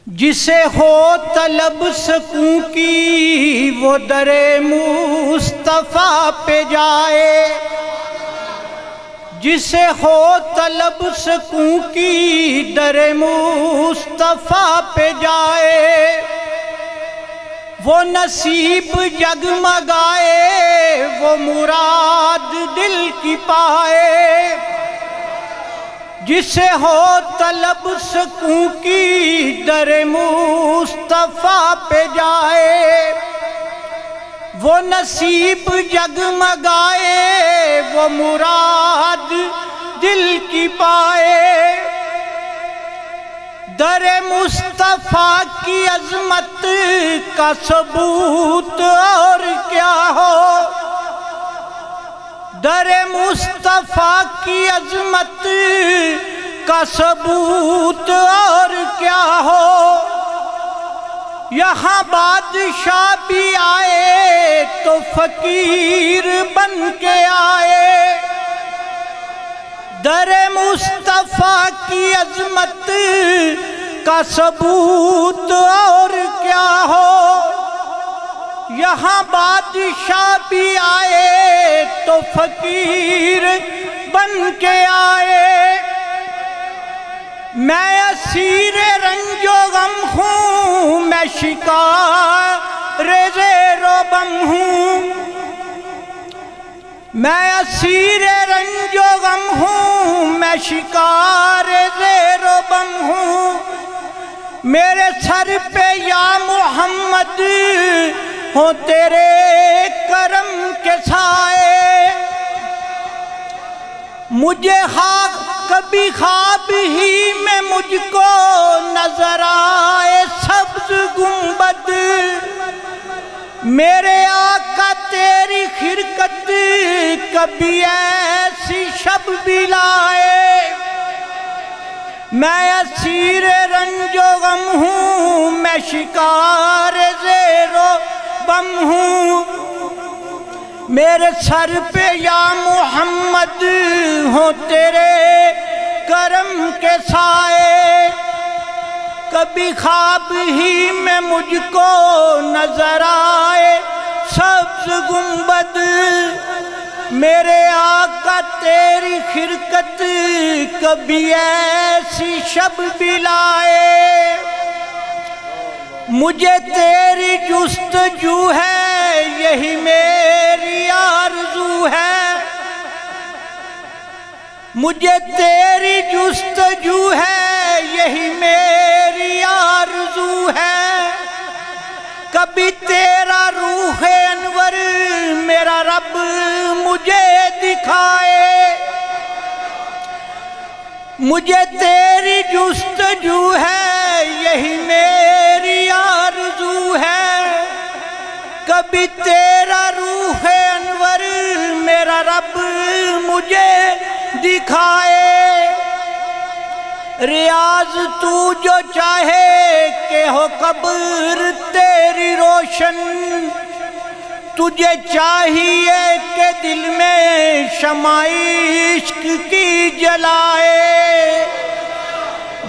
جسے ہو طلب سکون کی وہ در مصطفیٰ پہ جائے، جسے ہو طلب سکون کی در مصطفیٰ پہ جائے، وہ نصیب جگمگائے، وہ مراد دل کی پائے۔ جسے ہو طلب سکون کی در مصطفیٰ پہ جائے، وہ نصیب جگمگائے، وہ مراد دل کی پائے۔ در مصطفیٰ کی عظمت کا ثبوت اور کیا ہو، در مصطفیٰ کی عظمت کا ثبوت اور کیا ہو۔ یہاں بادشاہ بھی آئے تو فقیر بن کے آئے، در مصطفیٰ کی عظمت کا ثبوت اور کیا ہو۔ یہاں بادشاہ بھی آئے تو فقیر بن کے آئے۔ میں اسیر رنج و غم ہوں، میں شکار زیر و بم ہوں، میں اسیر رنج و غم ہوں، میں شکار زیر و بم ہوں۔ میرے سر پہ یا محمد ہو تیرے کرم کے سائے، مجھے کبھی خواب ہی میں مجھ کو نظر آئے سبز گنبد، میرے آقا تیری خرقت کبھی ایسی شب بھی لائے۔ میں اسیر رنج و غم ہوں، میں شکار زیر و بم ہوں، میرے سر پہ یا محمد ہو تیرے کرم کے سائے۔ کبھی خواب ہی میں مجھ کو نظر آئے سبز گنبد، میرے آقا تیری خرقت کبھی ایسی شب بھی لائے۔ مجھے تیری جستجو ہے، یہی میری آرزو ہے، مجھے تیری جستجو ہے، یہی میری آرزو ہے۔ کبھی تیرا روح انور میرا رب مجھے دکھائے، مجھے تیری جستجو ہے، یہی میری آرزو ہے۔ کبھی تیرا روح انور میرا رب مجھے دکھائے۔ ریاض تو جو چاہے کہ ہو قبر تیری روشن، تجھے چاہیے کہ دل میں شمع عشق کی جلائے۔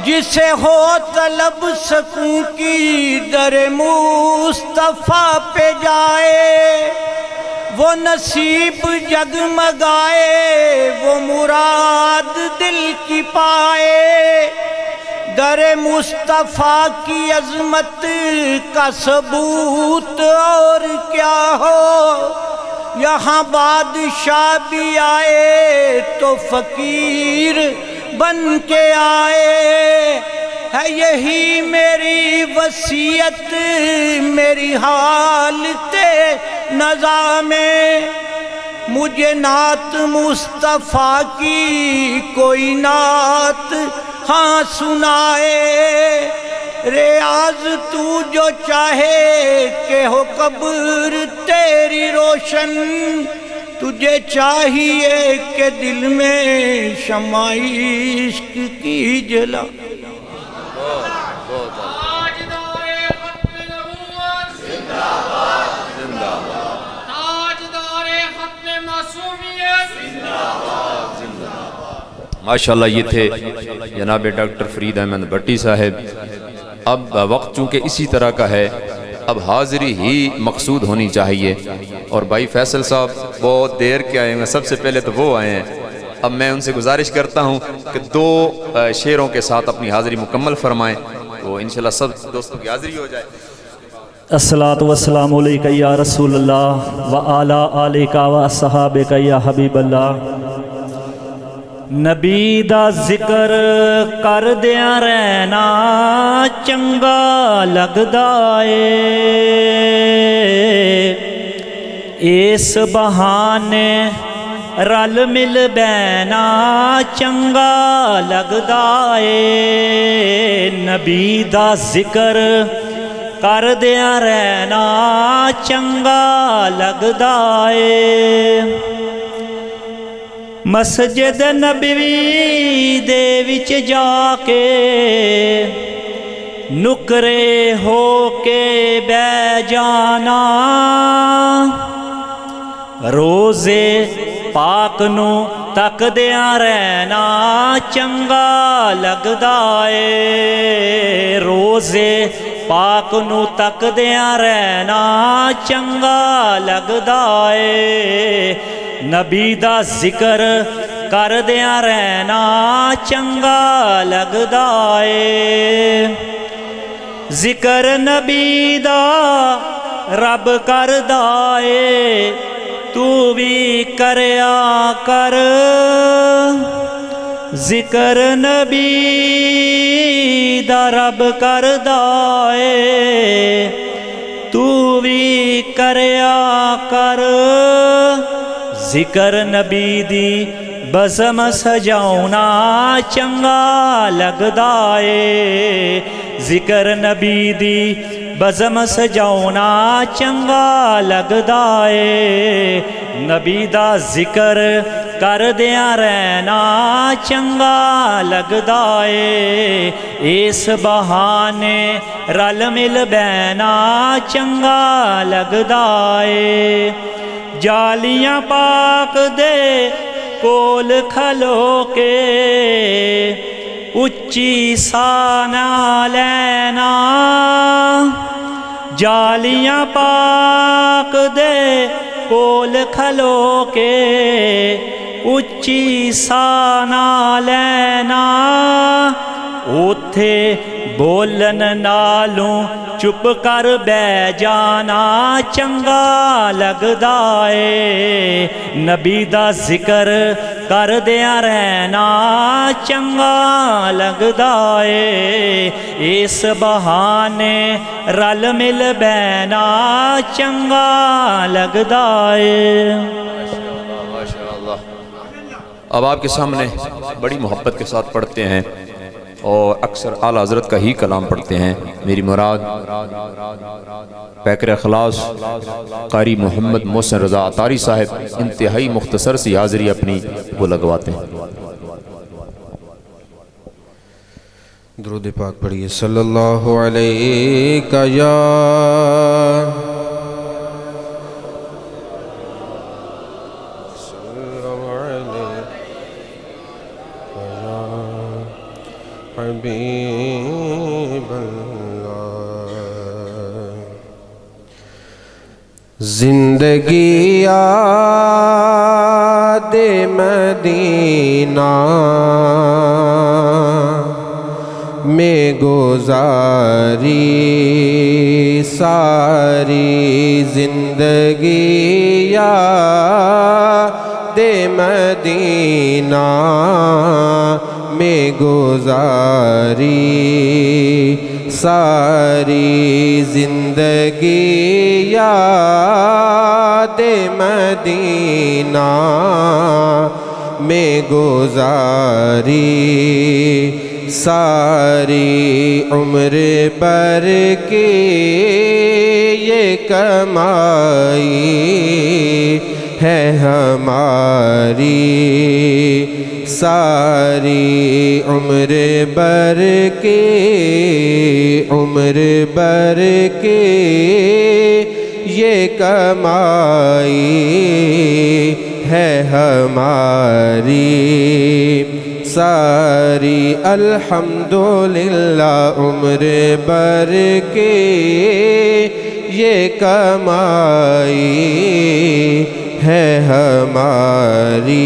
جسے ہو طلب سکون کی در مصطفیٰ پہ جائے، وہ نصیب جگمگائے، وہ مراد دل کی پائے۔ در مصطفیٰ کی عظمت کا ثبوت اور کیا ہو۔ یہاں بادشاہ بھی آئے تو فقیر بن کے آئے۔ ہے یہی میری وصیت، میری حالت نظام میں، مجھے نعت مصطفیٰ کی کوئی نعت ہاں سنائے۔ ریاض تو جو چاہے کہ ہو قبر تیری روشن، تجھے چاہیے کہ دل میں شمع عشق کی جلا۔ ماشاءاللہ یہ تھے جناب ڈاکٹر فرید احمد بٹی صاحب۔ اب وقت چونکہ اسی طرح کا ہے، اب حاضری ہی مقصود ہونی چاہیے، اور بھائی فیصل صاحب بہت دیر کے آئے ہیں، سب سے پہلے تو وہ آئے ہیں۔ اب میں ان سے گزارش کرتا ہوں کہ 2 شعروں کے ساتھ اپنی حاضری مکمل فرمائیں، تو انشاءاللہ سب دوستوں کی حاضری ہو جائے۔ الصلاۃ والسلام علیک یا رسول اللہ وعلی آلک واصحابک یا حبیب اللہ۔ نبی دا ذکر کر دیا رہنا چنگا لگدا اے، اس بہانے رل مل بینا چنگا لگدا اے، نبی دا ذکر کر دیا رہنا چنگا لگدا اے۔ مسجد نبوی دے وچ جا کے نکرے ہو کے بہ جانا، روزے پاک نو تک دیا رہنا چنگا لگدا اے، روزے پاک نو تک دیا رہنا چنگا لگدا اے، نبی دا ذکر کر دیا رہنا چنگا لگدا اے، ذکر نبی دا رب کردا اے، تو بھی کریا کر، ذکر نبی دا رب کردا اے، تو بھی کریا کر، ذکر نبی دی بزم سجاؤنا چنگا لگدا اے، ذکر نبی دی بزم سجاؤنا چنگا لگدا اے، نبی دا ذکر کر دیا رہنا چنگا لگدا اے، اس بہانے رل مل بینا چنگا لگدا اے، جالیاں پاک دے کول کھلو کے اچھی سانا لینا، جالیاں پاک دے کول کھلو کے اچھی سانا لینا، اوتھے بولن نالوں چپ کر بہ جانا چنگا لگدا اے، نبی دا ذکر کر دیا رہنا چنگا لگدا اے، اس بہانے رل مل بینا چنگا لگدا اے۔ اب آپ کے سامنے بڑی محبت کے ساتھ پڑھتے ہیں اور اکثر اعلیٰ حضرت کا ہی کلام پڑھتے ہیں، میری مراد پیکر اخلاص قاری محمد محسن رضا عطاری صاحب انتہائی مختصر سی حاضری اپنی وہ لگواتے ہیں۔ درود پاک پڑھیے، صلی اللہ علیہ یا حبیب اللہ، زندگی یاد مدینہ میں گزاری، ساری زندگی یاد مدینہ میں گزاری، ساری زندگی یاد مدینہ میں گزاری، ساری عمر بھر کی یہ کمائی ہے ہماری، ساری عمر بھر کی، عمر بھر کی یہ کمائی ہے ہماری، ساری الحمدللہ عمر بھر کے یہ کمائی ہے ہماری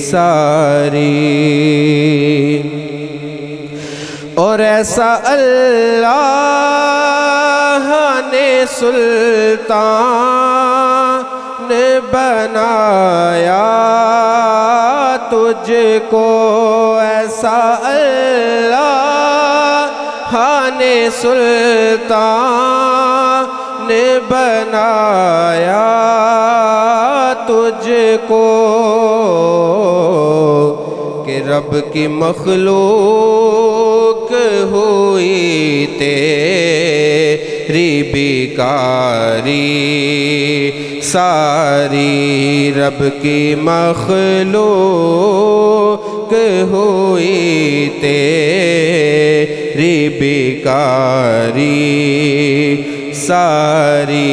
ساری اور ایسا اللہ نے سلطان بنایا تجھ کو ایسا اللہ نے سلطان بنایا تجھ کو کہ رب کی مخلوق ہوئی تیری بیکاری ساری رب کی مخلوق ہوئی تیری بیکاری ساری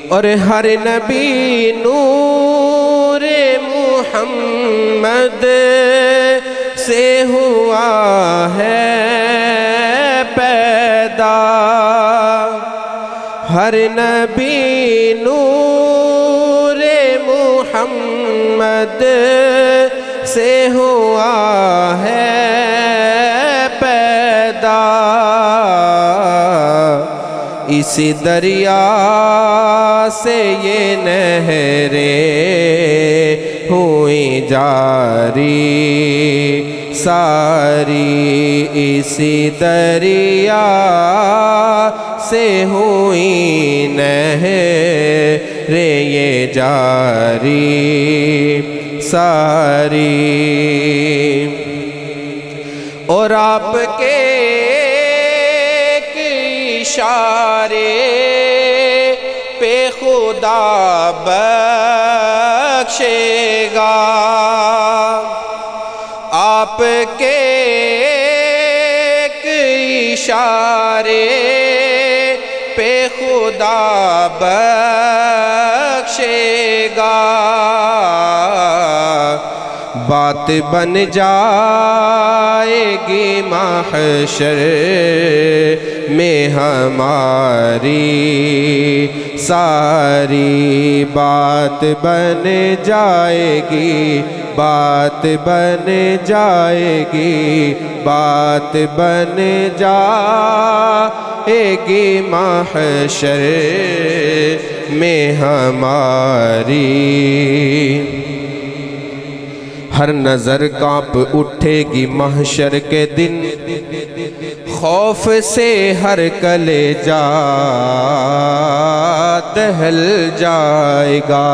اور ہر نبی نور محمد سے ہوا ہے پیدا ہر نبی نور محمد سے ہوا ہے پیدا اسی دریا سے یہ نہریں ہوئیں جاری ساری اسی دریا سے ہوئیں نہریں یہ جاری ساری اور آپ کے اشارے پہ خدا بخشے گا آپ کے اشارے پہ خدا بخشے گا بات بن جائے گی محشر میں ہماری ساری بات بن جائے گی بات بن جائے گی بات بن جائے گی محشر میں ہماری ہر نظر کانپ اٹھے گی محشر کے دن خوف سے ہر کلیجہ دہل جائے گا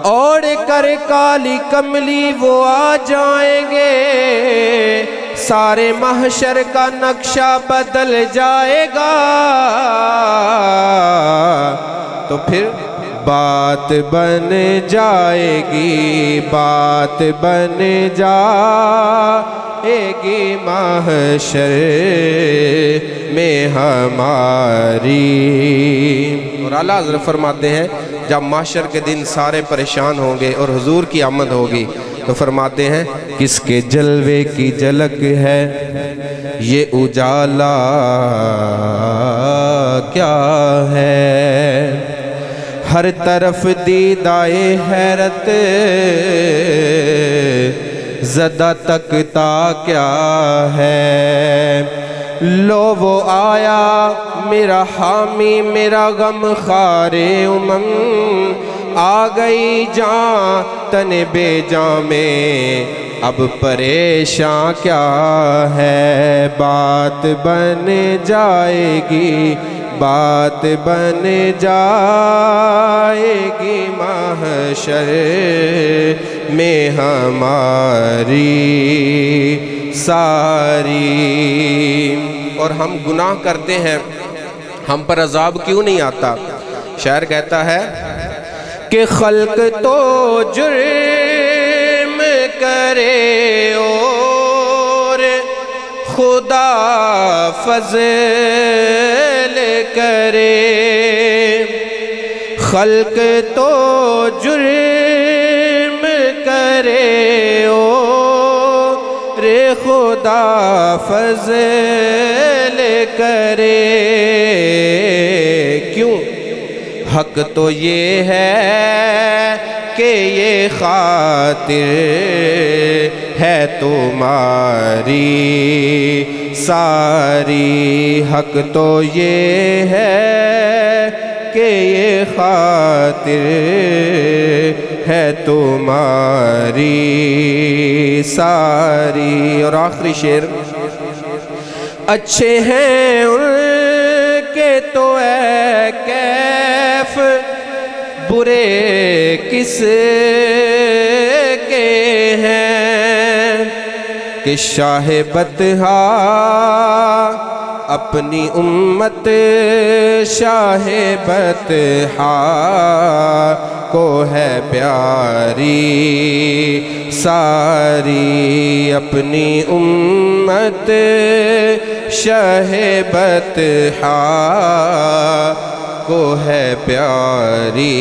اوڑھ کر کالی کملی وہ آ جائیں گے سارے محشر کا نقشہ بدل جائے گا تو پھر بات بن جائے گی بات بن جائے گی محشر میں ہماری اور اعلیٰ حضرت فرماتے ہیں جب محشر کے دن سارے پریشان ہوں گے اور حضور کی آمد ہوگی تو فرماتے ہیں کس کے جلوے کی جھلک ہے یہ اجالا کیا ہے ہر طرف دیدائے حیرت زدہ تکتا کیا ہے لو وہ آیا میرا حامی میرا غم خار امم آ گئی جان تن بے جان میں اب پریشان کیا ہے بات بن جائے گی بات بن جائے گی محشر میں ہماری ساری اور ہم گناہ کرتے ہیں ہم پر عذاب کیوں نہیں آتا شاعر کہتا ہے کہ خلق تو جرم کرے اور خدا فضل کرے خلق تو جرم خدا فضل کرے، کیوں؟ حق تو یہ ہے کہ یہ خاطر ہے تمہاری ساری، حق تو یہ ہے کہ یہ خاطر ہے تمہاری ساری۔ اور آخری شعر، اچھے ہیں ان کے تو اے کیف، برے کس کے ہیں کہ شاہ بطحا اپنی امت شاہ بطحا کو ہے پیاری ساری، اپنی امت شاہ بطحا کو ہے پیاری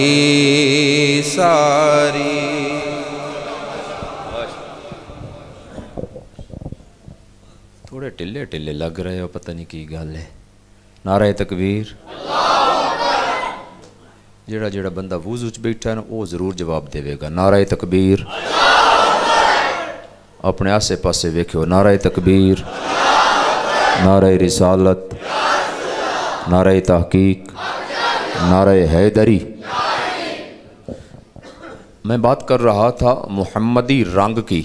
ساری۔ تھوڑے ٹلے ٹلے لگ رہے ہو، پتہ نہیں کی گل ہے۔ نعرہ تکبیر۔ جڑا جڑا بندہ وضو وچ بیٹھا ہے نا وہ ضرور جواب دے گا۔ نعرہ تکبیر۔ اپنے آسے پاسے ویکھو، نعرہ تکبیر، نعرہ رسالت، نعرہ تحقیق، نعرہ حیدری۔ میں بات کر رہا تھا محمدی رنگ کی۔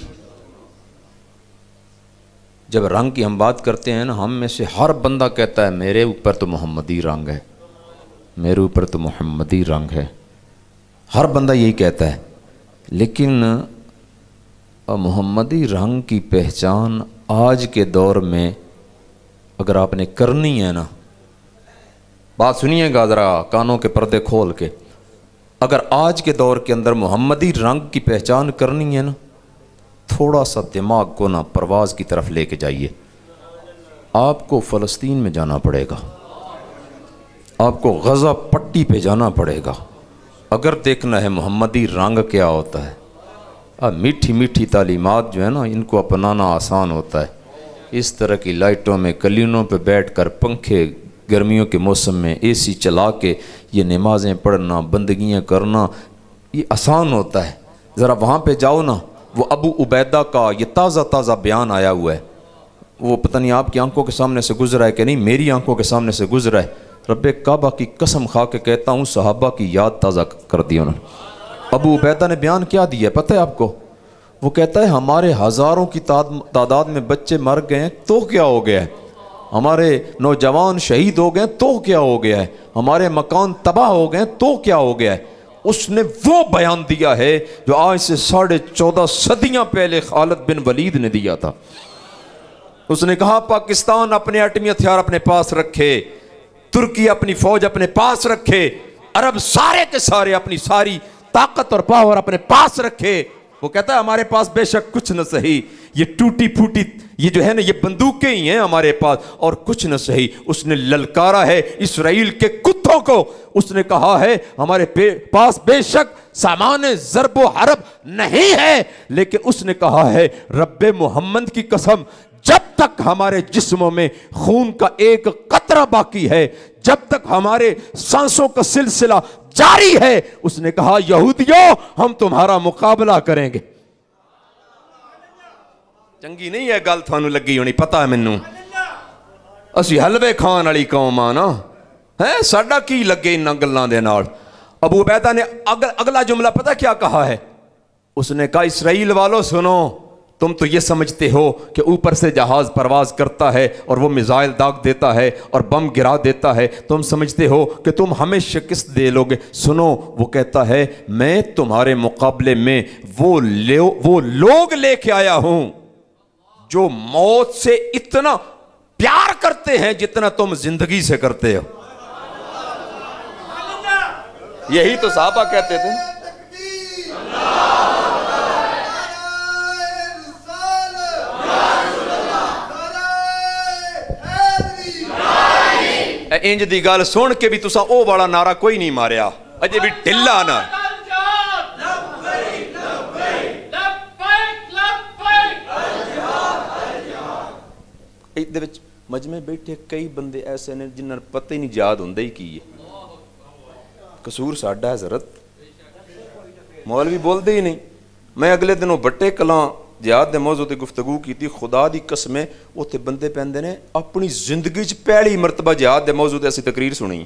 جب رنگ کی ہم بات کرتے ہیں نا، ہم میں سے ہر بندہ کہتا ہے میرے اوپر تو محمدی رنگ ہے، میرے اوپر تو محمدی رنگ ہے، ہر بندہ یہی کہتا ہے۔ لیکن محمدی رنگ کی پہچان آج کے دور میں اگر آپ نے کرنی ہے نا، بات سنیے گا ذرا کانوں کے پردے کھول کے، اگر آج کے دور کے اندر محمدی رنگ کی پہچان کرنی ہے نا، تھوڑا سا دماغ کو نا پرواز کی طرف لے کے جائیے۔ آپ کو فلسطین میں جانا پڑے گا، آپ کو غزہ پٹی پہ جانا پڑے گا اگر دیکھنا ہے محمدی رنگ کیا ہوتا ہے۔ میٹھی میٹھی تعلیمات جو ہے نا، ان کو اپنانا آسان ہوتا ہے۔ اس طرح کی لائٹوں میں کلینوں پہ بیٹھ کر، پنکھے گرمیوں کے موسم میں اے سی چلا کے یہ نمازیں پڑھنا، بندگیاں کرنا، یہ آسان ہوتا ہے۔ ذرا وہاں پہ جاؤ نا، وہ ابو عبیدہ کا یہ تازہ تازہ بیان آیا ہوا ہے، وہ پتہ نہیں آپ کی آنکھوں کے سامنے سے گزرا ہے کہ نہیں، میری آنکھوں کے سامنے سے گزرا ہے۔ رب کعبہ کی قسم کھا کے کہتا ہوں، صحابہ کی یاد تازہ کر دی انہوں نے۔ ابو عبیدہ نے بیان کیا دیا ہے پتہ ہے آپ کو؟ وہ کہتا ہے ہمارے ہزاروں کی تعداد میں بچے مر گئے ہیں تو کیا ہو گیا ہے، ہمارے نوجوان شہید ہو گئے تو کیا ہو گیا ہے، ہمارے مکان تباہ ہو گئے تو کیا ہو گیا ہے۔ اس نے وہ بیان دیا ہے جو آج سے 14.5 صدیاں پہلے خالد بن ولید نے دیا تھا۔ اس نے کہا پاکستان اپنے ایٹمی ہتھیار اپنے پاس رکھے، ترکی اپنی فوج اپنے پاس رکھے، عرب سارے کے سارے اپنی ساری طاقت اور پاور اپنے پاس رکھے۔ وہ کہتا ہے ہمارے پاس بے شک کچھ نہ صحیح، یہ ٹوٹی پھوٹی یہ جو ہے نا، یہ بندوقیں ہی ہیں ہمارے پاس، اور کچھ نہ صحیح۔ اس نے للکارا ہے اسرائیل کے کتوں کو، اس نے کہا ہے ہمارے پاس بے شک سامان ضرب و حرب نہیں ہے، لیکن اس نے کہا ہے رب محمد کی قسم، جب تک ہمارے جسموں میں خون کا ایک قطرہ باقی ہے، جب تک ہمارے سانسوں کا سلسلہ جاری ہے، اس نے کہا یہودیوں ہم تمہارا مقابلہ کریں گے۔ چنگی نہیں ہے گل تھانوں لگی ہونی، پتہ ہے مینوں، اسی حلوے کھان والی قوم آ نا، ہے ساڈا کی لگے ان گلاں دے نال۔ ابو عبیدہ نے اگلا جملہ پتہ کیا کہا ہے؟ اس نے کہا اسرائیل والو سنو، تم تو یہ سمجھتے ہو کہ اوپر سے جہاز پرواز کرتا ہے اور وہ میزائل داغ دیتا ہے اور بم گرا دیتا ہے، تم سمجھتے ہو کہ تم ہمیں شکست دے لوگے۔ سنو، وہ کہتا ہے میں تمہارے مقابلے میں وہ لوگ لے کے آیا ہوں جو موت سے اتنا پیار کرتے ہیں جتنا تم زندگی سے کرتے ہو۔ یہی تو صحابہ کہتے تھے۔ انج دی گل سن کے بھی تسا او والا نعرہ کوئی نہیں ماریا، اجے بھی ڈھلا نہ۔ ਇਹਦੇ ਵਿੱਚ ਮਜਮੇ ਬੈਠੇ ਕਈ ਬੰਦੇ ਐਸੇ ਨੇ ਜਿਨ੍ਹਾਂ ਨੂੰ ਪਤਾ ਹੀ ਨਹੀਂ ਯਾਦ ਹੁੰਦਾ ਹੀ ਕੀ ਹੈ। ਕਸੂਰ ਸਾਡਾ ਹੈ ਜ਼ਰਤ, ਮੌਲਵੀ ਬੋਲਦੇ ਹੀ ਨਹੀਂ। ਮੈਂ ਅਗਲੇ ਦਿਨ ਉਹ ਬੱਟੇ ਕਲਾਂ ਜਿਹਾਦ ਦੇ ਮੌਜੂ ਤੇ ਗੁਫ਼ਤਗੂ ਕੀਤੀ, ਖੁਦਾ ਦੀ ਕਸਮ ਹੈ ਉੱਥੇ ਬੰਦੇ ਪੈਂਦੇ ਨੇ ਆਪਣੀ ਜ਼ਿੰਦਗੀ 'ਚ ਪਹਿਲੀ ਮਰਤਬਾ ਜਿਹਾਦ ਦੇ ਮੌਜੂ ਤੇ ਅਸੀਂ ਤਕਰੀਰ ਸੁਣੀ।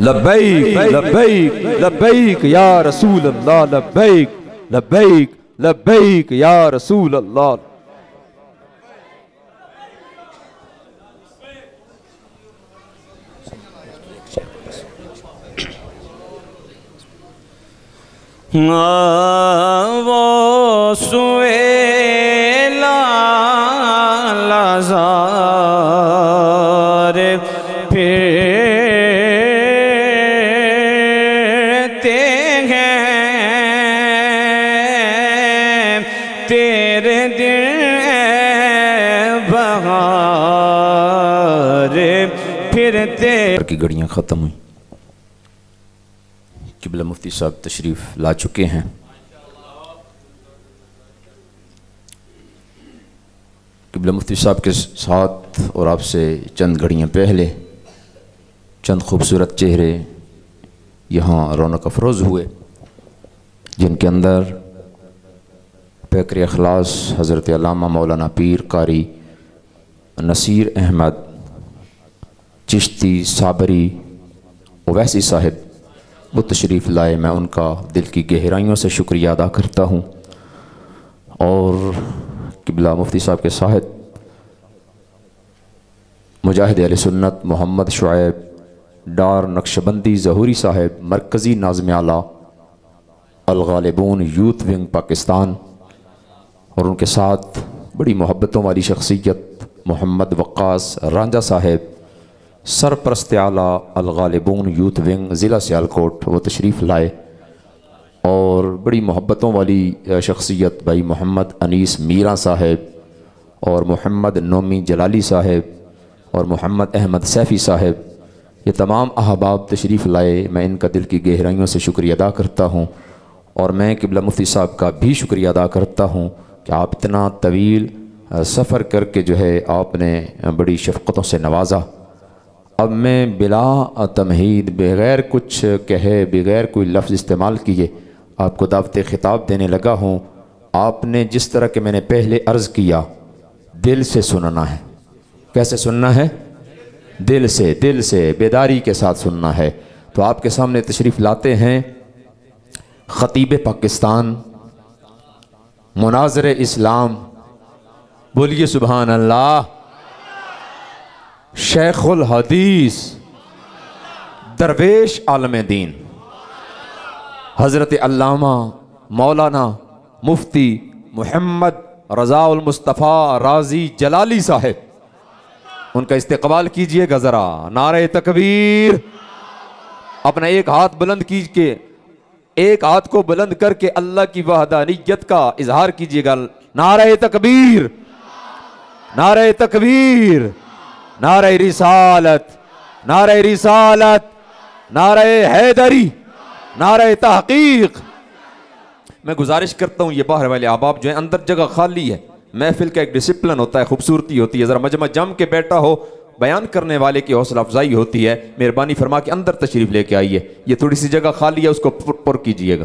لبیک لبیک لبیک یا رسول اللہ لبیک لبیک لبیک یا رسول اللہ وہ سویلا لازار پھرتے ہیں تیرے دل بہار پھرتے کی گھڑیاں ختم ہوئیں. قبلہ مفتی صاحب تشریف لا چکے ہیں. قبلہ مفتی صاحب کے ساتھ اور آپ سے چند گھڑیاں پہلے چند خوبصورت چہرے یہاں رونق افروز ہوئے، جن کے اندر پیکر اخلاص حضرت علامہ مولانا پیر قاری نصیر احمد چشتی صابری اویسی صاحب وہ تشریف لائے. میں ان کا دل کی گہرائیوں سے شکریہ ادا کرتا ہوں. اور قبلہ مفتی صاحب کے صاحب مجاہد اہل سنت محمد شعیب ڈار نقشبندی ظہوری صاحب مرکزی ناظم اعلیٰ الغالبون یوتھ ونگ پاکستان، اور ان کے ساتھ بڑی محبتوں والی شخصیت محمد وقاص رانجھا صاحب سرپرست اعلیٰ الغالبون یوتھ ونگ ضلع سیالکوٹ وہ تشریف لائے. اور بڑی محبتوں والی شخصیت بھائی محمد انیس میرا صاحب اور محمد نومی جلالی صاحب اور محمد احمد سیفی صاحب، یہ تمام احباب تشریف لائے. میں ان کا دل کی گہرائیوں سے شکریہ ادا کرتا ہوں. اور میں قبلہ مفتی صاحب کا بھی شکریہ ادا کرتا ہوں کہ آپ اتنا طویل سفر کر کے جو ہے آپ نے بڑی شفقتوں سے نوازا. اب میں بلا تمہید بغیر کچھ کہے بغیر کوئی لفظ استعمال کیے آپ کو دعوت خطاب دینے لگا ہوں. آپ نے جس طرح کہ میں نے پہلے عرض کیا دل سے سننا ہے. کیسے سننا ہے؟ دل سے بیداری کے ساتھ سننا ہے. تو آپ کے سامنے تشریف لاتے ہیں خطیب پاکستان مناظر اسلام، بولیے سبحان اللہ، شیخ الحدیث درویش عالم دین حضرت علامہ مولانا مفتی محمد رضا المصطفیٰ رازی جلالی صاحب. ان کا استقبال کیجئے گا ذرا. نعرہ تکبیر. اپنا ایک ہاتھ بلند کیجئے، ایک ہاتھ کو بلند کر کے اللہ کی وحدانیت کا اظہار کیجئے گا. نعرہ تکبیر، نعرہ تکبیر، نعرہ رسالت، نعرہ رسالت، نعرہ حیدری، نعرہ تحقیق. میں گزارش کرتا ہوں یہ باہر والے احباب جو ہیں، اندر جگہ خالی ہے، محفل کا ایک ڈسپلن ہوتا ہے، خوبصورتی ہوتی ہے، ذرا مجمع جم کے بیٹھا ہو، بیان کرنے والے کی حوصلہ افزائی ہوتی ہے. مہربانی فرما کے اندر تشریف لے کے آئیے. یہ تھوڑی سی جگہ خالی ہے، اس کو پر کیجئے گا.